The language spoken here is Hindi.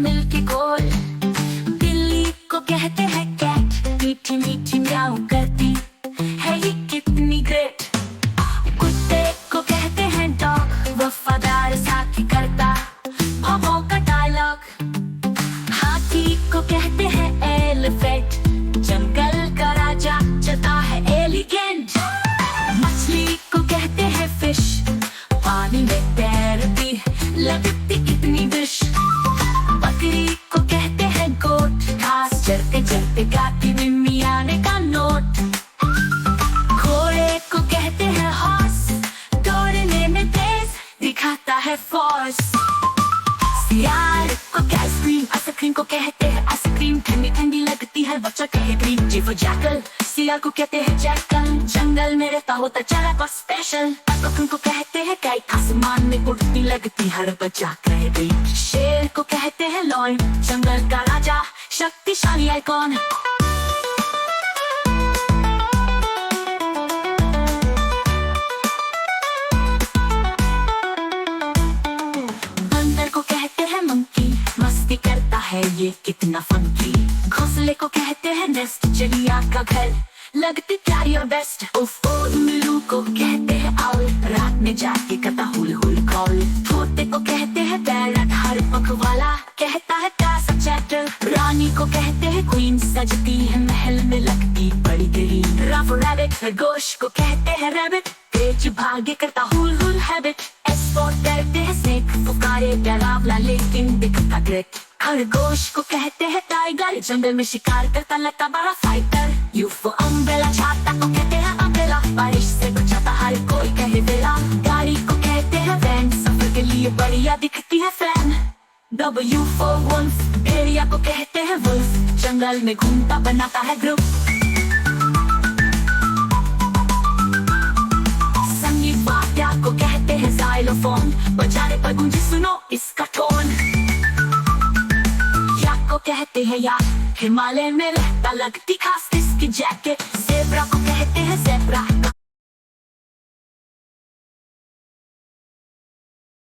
मिलके गोल। बिल्ली को कहते हैं कैट, मीठी मीठी म्याऊ करती है ये कितनी ग्रेट। कुत्ते को कहते हैं डॉग, वफादार साथी करता भौं का डायलॉग। हाथी को कहते हैं एलिफेंट, जंगल का राजा चलता है एलिगेंट। मछली को कहते हैं फिश, पानी में तैरती लगती कितनी डिश। बकरी को कहते हैं गोट, घास चरते चरते गाती मिम्मी आने का नोट। घोड़े को कहते हैं हॉर्स, दौड़ने में तेज दिखाता है फोर्स। सियार को आइसक्रीम, आइसक्रीम को कहते हैं आइसक्रीम, ठंडी ठंडी लगती है बच्चा कहे ग्रीन। जी वो जैकल, सियार को कहते हैं जैकल, जंगल में रहता होता चला बहुत स्पेशल। बकरी को कहते हैं काइट, आसमान में उड़ती लगती हर बच्चा कहे ग्रीन। शेर को कहते हैं लॉयन, जंगल का राजा शक्तिशाली आइकॉन। बंदर को कहते हैं मंकी, मस्ती करता है ये कितना फंकी। घोंसले को कहते हैं नेस्ट, चिड़िया का घर लगती प्यारी और बेस्ट। उल्लू को कहते हैं आउल, रात में जाके करता हुल हुल कॉल। तोते को कहते हैं पैरट, हर पंख वाला कहता है प्यासा चैटर। रानी को कहते हैं क्वीन, सजती है महल में लगती बड़ी ग्रीन। रफ रैबिट, खरगोश को कहते हैं रैबिट, तेज भागे करता हुल हुल हैबिट। एस्पोर्ट कहते हैं स्नेक, पुकारे डरावना लेकिन दिखता ग्रेट। खरगोश को कहते हैं टाइगर, जंगल में शिकार करता लगता बड़ा फाइटर। यूफो अम्ब्रेला, छाता को कहते हैं अम्ब्रेला, बारिश से बचाता हर कोई कहे बेला। गाड़ी को कहते हैं वैन, सफर के लिए बढ़िया दिखती है फैन। W for wolf, भेड़िया को कहते हैं वुल्फ, जंगल में घूमता बनाता है ग्रुप। संगीत वाद्य को कहते हैं जाइलोफोन, बजाने पर गूंजे सुनो इसका टोन। को कहते हैं याक, हिमालय में रहता लगती खास इसकी जैकेट। ज़ेब्रा को